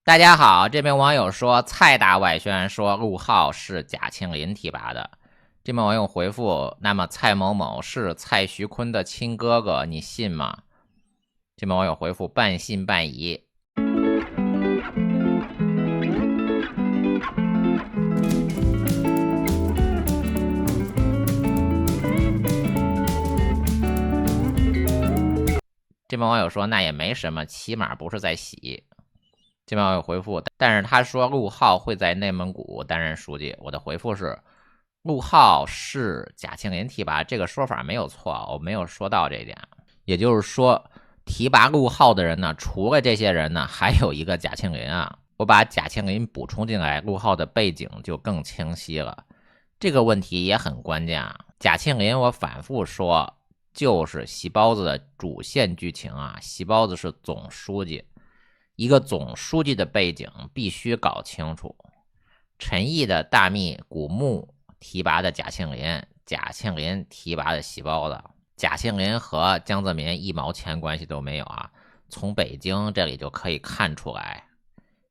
大家好，这名网友说蔡大外宣说陆浩是贾庆林提拔的。这名网友回复：那么蔡某某是蔡徐坤的亲哥哥，你信吗？这名网友回复：半信半疑。这名网友说那也没什么，起码不是在洗。这名网友回复：但是他说陆浩会在内蒙古担任书记。我的回复是：陆浩是贾庆林提拔，这个说法没有错，我没有说到这一点。也就是说，提拔陆浩的人呢，除了这些人呢，还有一个贾庆林啊。我把贾庆林补充进来，陆浩的背景就更清晰了。这个问题也很关键啊。贾庆林，我反复说，就是戏包子的主线剧情啊。戏包子是总书记。一个总书记的背景必须搞清楚。陈毅的大秘古墓提拔的贾庆林，贾庆林提拔的戏包子。贾庆林和江泽民一毛钱关系都没有啊，从北京这里就可以看出来。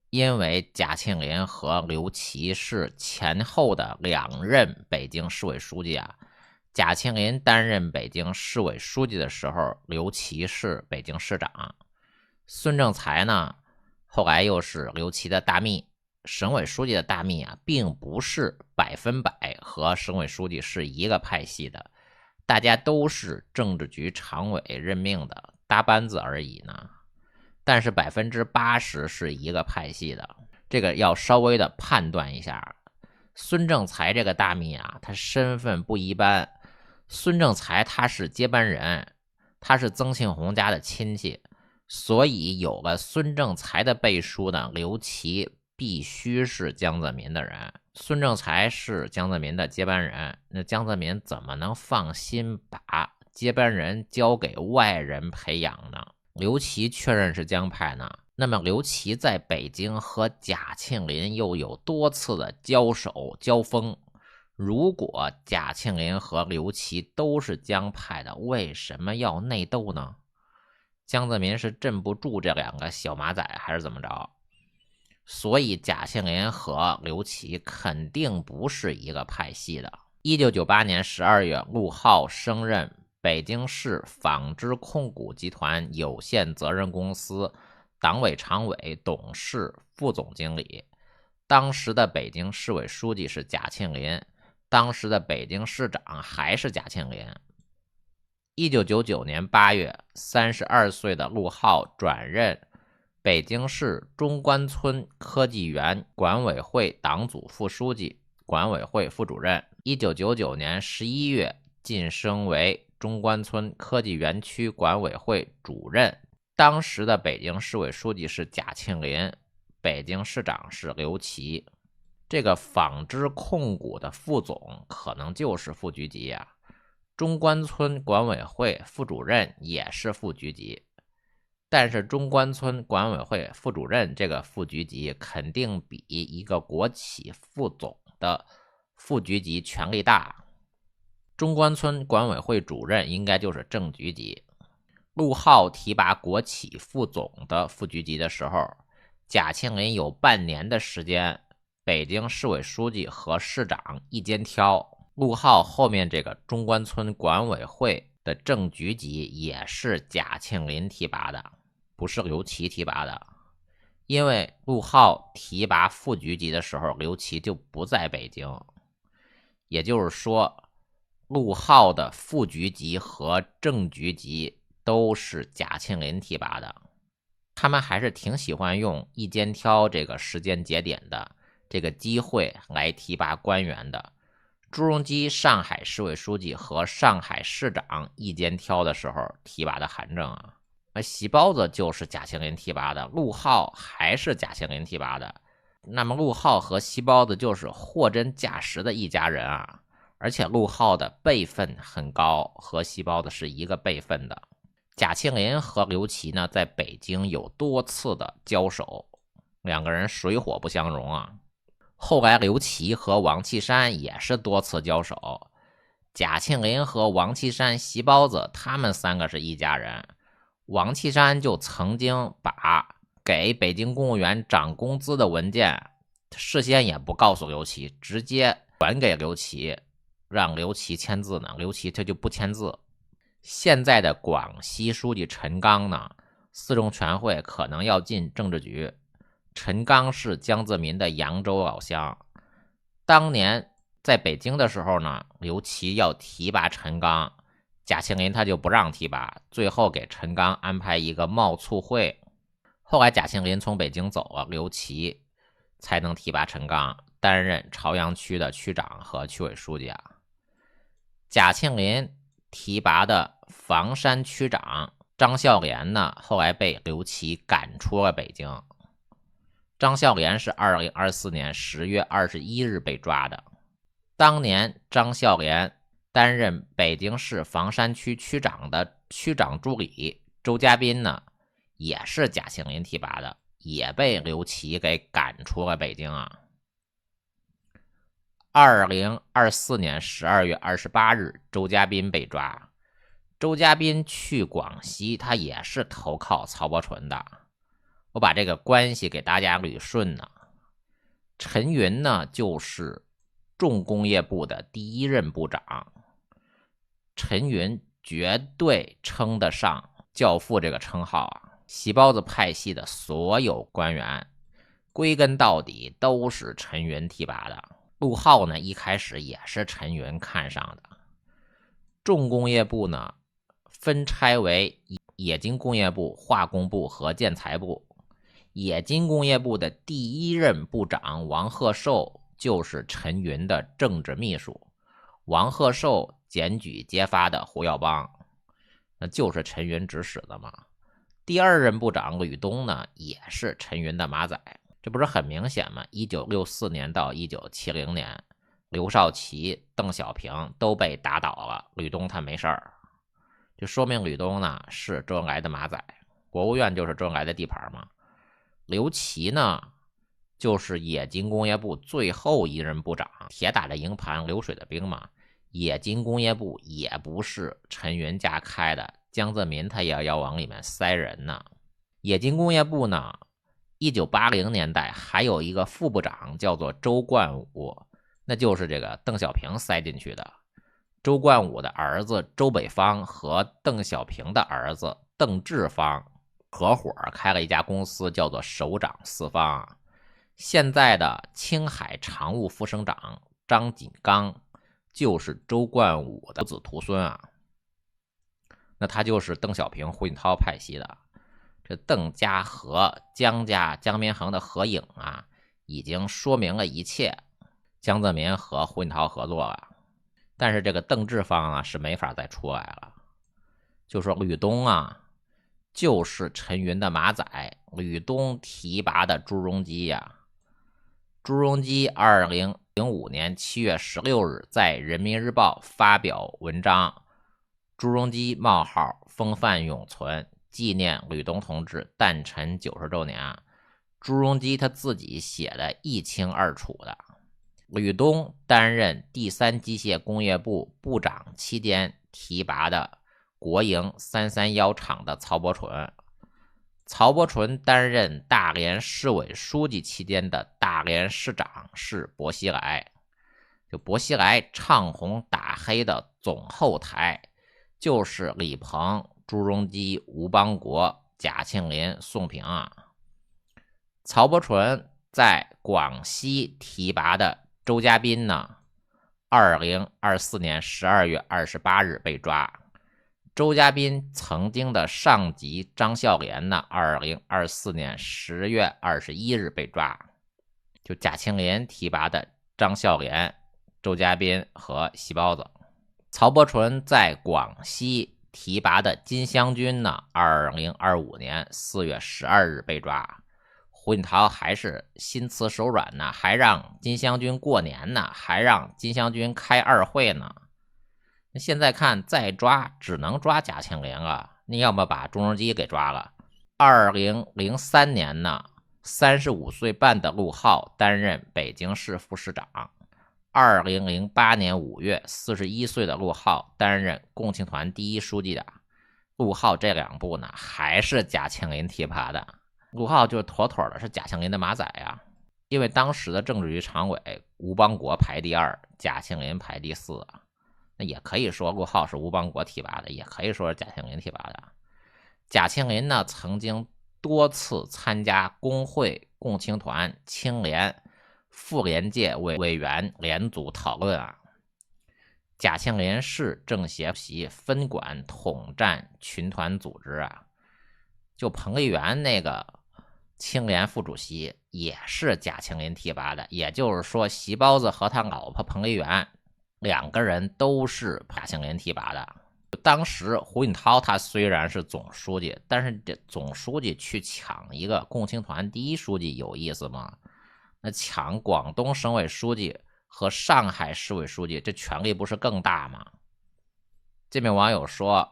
因为贾庆林和刘奇是前后的2任北京市委书记啊。贾庆林担任北京市委书记的时候，刘奇是北京市长。孙政才呢，后来又是刘奇的大秘。省委书记的大秘啊，并不是100%和省委书记是一个派系的，大家都是政治局常委任命的，搭班子而已呢。但是80%是一个派系的，这个要稍微的判断一下。孙政才这个大秘啊，他身份不一般。孙政才他是接班人，他是曾庆红家的亲戚。所以有了孙政才的背书呢，刘奇必须是江泽民的人。孙政才是江泽民的接班人，那江泽民怎么能放心把接班人交给外人培养呢？刘奇确认是江派呢，那么刘奇在北京和贾庆林又有多次的交手交锋。如果贾庆林和刘奇都是江派的，为什么要内斗呢？江泽民是镇不住这2个小马仔还是怎么着？所以贾庆林和刘奇肯定不是一个派系的。1998年12月，陆浩升任北京市纺织控股集团有限责任公司党委常委、董事、副总经理。当时的北京市委书记是贾庆林，当时的北京市长还是贾庆林。1999年8月，32岁的陆浩转任北京市中关村科技园管委会党组副书记、管委会副主任。1999年11月晋升为中关村科技园区管委会主任。当时的北京市委书记是贾庆林，北京市长是刘奇。这个纺织控股的副总可能就是副局级啊。中关村管委会副主任也是副局级，但是中关村管委会副主任这个副局级肯定比一个国企副总的副局级权力大。中关村管委会主任应该就是正局级。陆浩提拔国企副总的副局级的时候，贾庆林有半年的时间，北京市委书记和市长一肩挑。陆浩后面这个中关村管委会的正局级也是贾庆林提拔的，不是刘奇提拔的。因为陆浩提拔副局级的时候，刘奇就不在北京。也就是说，陆浩的副局级和正局级都是贾庆林提拔的。他们还是挺喜欢用一肩挑这个时间节点的这个机会来提拔官员的。朱镕基上海市委书记和上海市长一肩挑的时候提拔的韩正啊，戏包子就是贾庆林提拔的，陆浩还是贾庆林提拔的。那么陆浩和戏包子就是货真价实的一家人啊，而且陆浩的辈分很高，和戏包子是一个辈分的。贾庆林和刘奇呢，在北京有多次的交手，2个人水火不相容啊。后来刘奇和王岐山也是多次交手，贾庆林和王岐山、戏包子他们3个是一家人。王岐山就曾经把给北京公务员涨工资的文件，事先也不告诉刘琦，直接转给刘琦，让刘琦签字呢，刘琦他就不签字。现在的广西书记陈刚呢，四中全会可能要进政治局。陈刚是江泽民的扬州老乡，当年在北京的时候呢，刘琦要提拔陈刚，贾庆林他就不让提拔，最后给陈刚安排一个冒促会。后来贾庆林从北京走了，刘琦才能提拔陈刚担任朝阳区的区长和区委书记啊。贾庆林提拔的房山区长张孝廉呢，后来被刘琦赶出了北京。张孝廉是2024年10月21日被抓的。当年张孝廉担任北京市房山区区长的区长助理，周家斌呢也是贾庆林提拔的，也被刘琦给赶出了北京啊。2024年12月28日，周家斌被抓。周家斌去广西，他也是投靠曹伯淳的。我把这个关系给大家捋顺呢。陈云呢，就是重工业部的第一任部长。陈云绝对称得上教父这个称号啊。细包子派系的所有官员，归根到底都是陈云提拔的。陆浩呢，一开始也是陈云看上的。重工业部呢，分拆为冶金工业部、化工部和建材部。冶金工业部的第一任部长王鹤寿就是陈云的政治秘书，王鹤寿检举揭发的胡耀邦，那就是陈云指使的嘛。第二任部长吕东呢，也是陈云的马仔，这不是很明显吗？1964年到1970年，刘少奇、邓小平都被打倒了，吕东他没事儿，就说明吕东呢是周恩来的马仔，国务院就是周恩来的地盘嘛。刘琦呢，就是冶金工业部最后一任部长，铁打的营盘流水的兵嘛。冶金工业部也不是陈云家开的，江泽民他也要往里面塞人呢。冶金工业部呢，1980年代还有一个副部长叫做周冠武，那就是这个邓小平塞进去的。周冠武的儿子周北方和邓小平的儿子邓志方合伙开了一家公司，叫做首长四方。现在的青海常务副省长张锦刚就是周冠武的子徒孙啊。那他就是邓小平、胡锦涛派系的。这邓家和江家江民恒的合影啊，已经说明了一切。江泽民和胡锦涛合作了，但是这个邓志方啊是没法再出来了。就说吕东啊，就是陈云的马仔，吕东提拔的朱镕基呀。朱镕基2005年7月16日在人民日报发表文章，朱镕基冒号风范永存，纪念吕东同志诞辰90周年啊。朱镕基他自己写的一清二楚的。吕东担任第三机械工业部部长期间提拔的国营331厂的曹伯淳，曹伯淳担任大连市委书记期间的大连市长是薄熙来。就薄熙来唱红打黑的总后台就是李鹏、朱镕基、吴邦国、贾庆林、宋平啊。曹伯淳在广西提拔的周家斌呢，2024年12月28日被抓。周家斌曾经的上级张孝廉呢，2024年10月21日被抓。就贾庆林提拔的张孝廉、周家斌和细包子。曹伯淳在广西提拔的金湘军呢，2025年4月12日被抓。胡锦涛还是心慈手软呢，还让金湘军过年呢，还让金湘军开二会呢。现在看再抓只能抓贾庆林啊，你要么把朱镕基给抓了。2003年呢，35岁半的陆浩担任北京市副市长。2008年5月，41岁的陆浩担任共青团第一书记的。陆浩这两部呢，还是贾庆林提拔的。陆浩就妥妥的是贾庆林的马仔呀。因为当时的政治局常委吴邦国排第2，贾庆林排第4啊。那也可以说陆浩是吴邦国提拔的，也可以说是贾庆林提拔的。贾庆林呢，曾经多次参加工会、共青团、青联、妇联界委员联组讨论啊。贾庆林是政协席，分管统战群团组织啊。就彭丽媛那个青联副主席也是贾庆林提拔的，也就是说席包子和他老婆彭丽媛2个人都是贾庆林提拔的。当时胡锦涛他虽然是总书记，但是这总书记去抢一个共青团第1书记有意思吗？那抢广东省委书记和上海市委书记，这权力不是更大吗？这名网友说，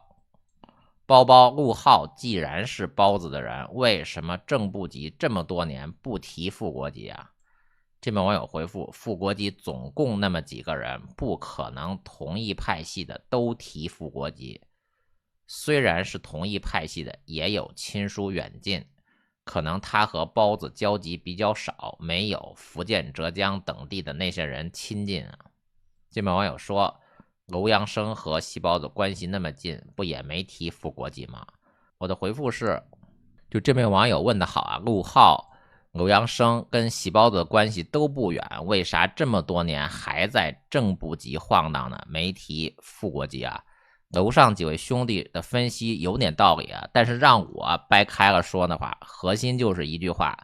陆浩既然是包子的人，为什么正部级这么多年不提副国级啊？这名网友回复，副国级总共那么几个人，不可能同一派系的都提副国级。虽然是同一派系的，也有亲疏远近，可能他和包子交集比较少，没有福建、浙江等地的那些人亲近啊。这名网友说，楼阳生和席包子关系那么近，不也没提副国级吗？我的回复是，就这名网友问的好啊，陆浩、楼阳生跟席包子的关系都不远，为啥这么多年还在正部级晃荡呢？没提副国级啊？楼上几位兄弟的分析有点道理啊，但是让我掰开了说的话，核心就是一句话，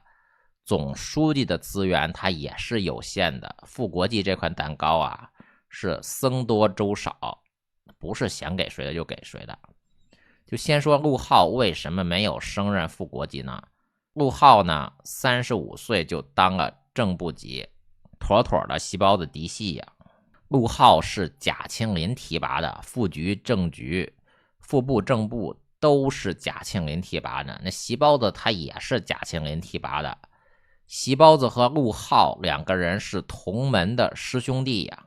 总书记的资源它也是有限的，副国级这块蛋糕啊，是僧多粥少，不是想给谁的就给谁的。就先说陆浩为什么没有升任副国级呢？陆浩呢，35岁就当了正部级，妥妥的席包子嫡系呀。陆浩是贾庆林提拔的，副局、正局、副部、正部都是贾庆林提拔的。那席包子他也是贾庆林提拔的。席包子和陆浩2个人是同门的师兄弟呀。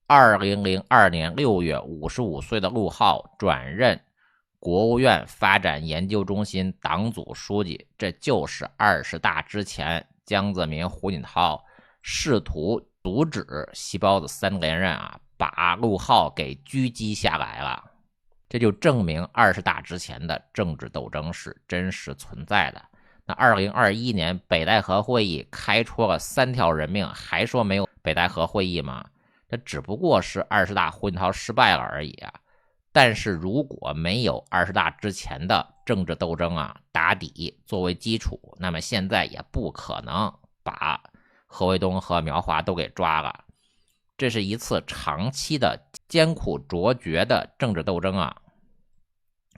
2002年6月，55岁的陆浩转任国务院发展研究中心党组书记，这就是20大之前江泽民、胡锦涛试图阻止席包子3连任啊，把陆浩给狙击下来了。这就证明20大之前的政治斗争是真实存在的。那2021年北戴河会议开出了3条人命，还说没有北戴河会议吗？这只不过是20大胡锦涛失败了而已啊。但是如果没有20大之前的政治斗争啊打底作为基础，那么现在也不可能把何卫东和苗华都给抓了。这是一次长期的艰苦卓绝的政治斗争啊。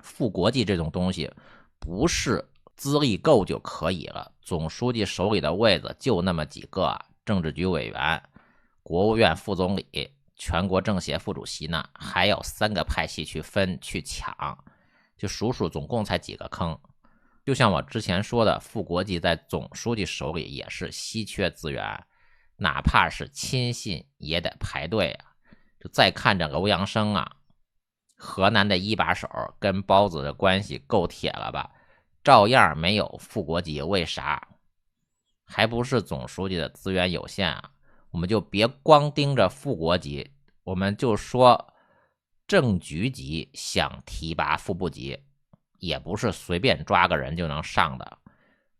副国级这种东西不是资历够就可以了，总书记手里的位子就那么几个啊，政治局委员、国务院副总理、全国政协副主席呢，还有3个派系去分去抢，就数数总共才几个坑。就像我之前说的，副国级在总书记手里也是稀缺资源，哪怕是亲信也得排队啊。就再看着楼阳生啊，河南的一把手，跟包子的关系够铁了吧，照样没有副国级，为啥？还不是总书记的资源有限啊。我们就别光盯着副国级，我们就说正局级想提拔副部级，也不是随便抓个人就能上的。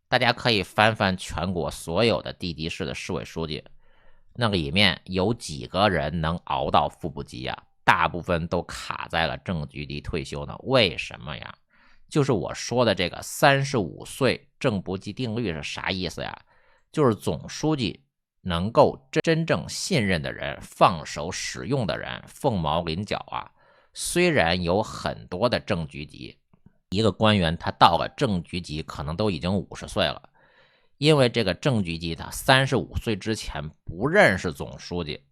大家可以翻翻全国所有的地级市的市委书记，那里面有几个人能熬到副部级啊？大部分都卡在了正局级退休呢。为什么呀？就是我说的这个35岁正部级定律是啥意思呀？就是总书记能够真正信任的人，放手使用的人，凤毛麟角啊。虽然有很多的正局级，一个官员他到了正局级可能都已经50岁了，因为这个正局级他35岁之前不认识总书记，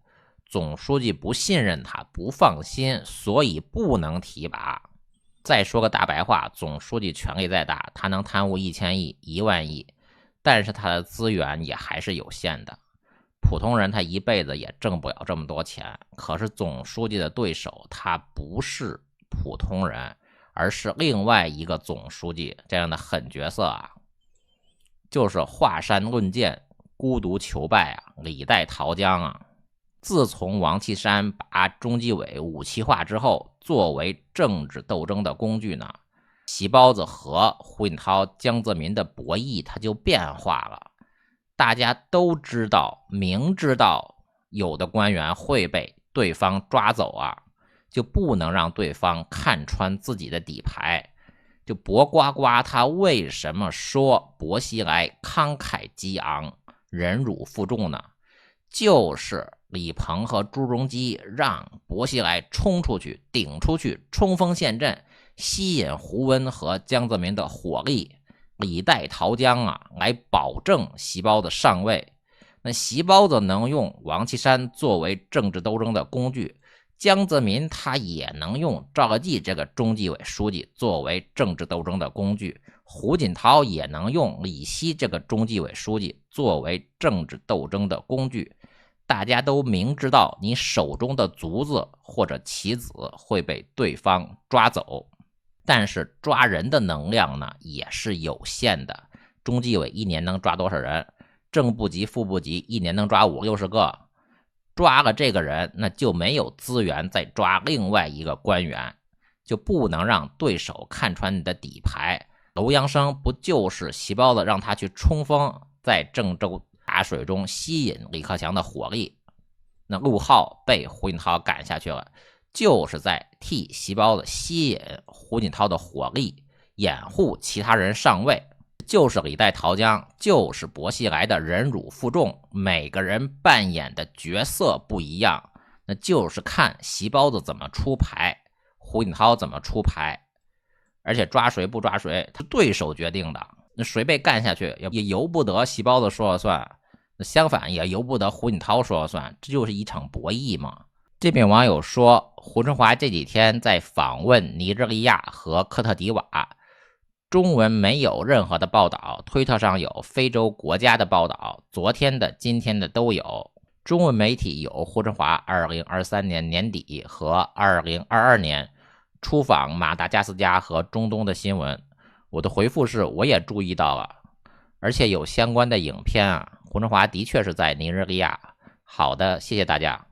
总书记不信任他，不放心，所以不能提拔。再说个大白话，总书记权力再大，他能贪污1000亿、1万亿，但是他的资源也还是有限的。普通人他一辈子也挣不了这么多钱，可是总书记的对手他不是普通人，而是另外一个总书记这样的狠角色啊。就是华山论剑，孤独求败啊，李代桃僵啊。自从王岐山把中纪委武器化之后，作为政治斗争的工具呢，席包子和胡锦涛、江泽民的博弈它就变化了。大家都知道，明知道有的官员会被对方抓走啊，就不能让对方看穿自己的底牌。就薄瓜瓜他为什么说薄熙来慷慨激昂、忍辱负重呢？就是李鹏和朱镕基让薄熙来冲出去、顶出去、冲锋陷阵，吸引胡温和江泽民的火力，李代桃僵啊，来保证席包子上位。那席包子能用王岐山作为政治斗争的工具，江泽民他也能用赵乐际这个中纪委书记作为政治斗争的工具，胡锦涛也能用李希这个中纪委书记作为政治斗争的工具。大家都明知道你手中的卒子或者棋子会被对方抓走，但是抓人的能量呢也是有限的。中纪委一年能抓多少人？正部级、副部级一年能抓50、60个。抓了这个人，那就没有资源再抓另外一个官员，就不能让对手看穿你的底牌。楼阳生不就是席包子让他去冲锋，在郑州大水中吸引李克强的火力？那陆浩被胡锦涛赶下去了，就是在替席包子吸引胡锦涛的火力，掩护其他人上位。就是李代桃僵，就是薄熙来的忍辱负重，每个人扮演的角色不一样，那就是看席包子怎么出牌，胡锦涛怎么出牌。而且抓谁不抓谁，他对手决定的，那谁被干下去也由不得席包子说了算，那相反也由不得胡锦涛说了算，这就是一场博弈嘛。这边网友说，胡春华这几天在访问尼日利亚和科特迪瓦，中文没有任何的报道，推特上有非洲国家的报道，昨天的、今天的都有。中文媒体有胡春华2023年年底和2022年出访马达加斯加和中东的新闻。我的回复是，我也注意到了，而且有相关的影片啊。胡春华的确是在尼日利亚。好的，谢谢大家。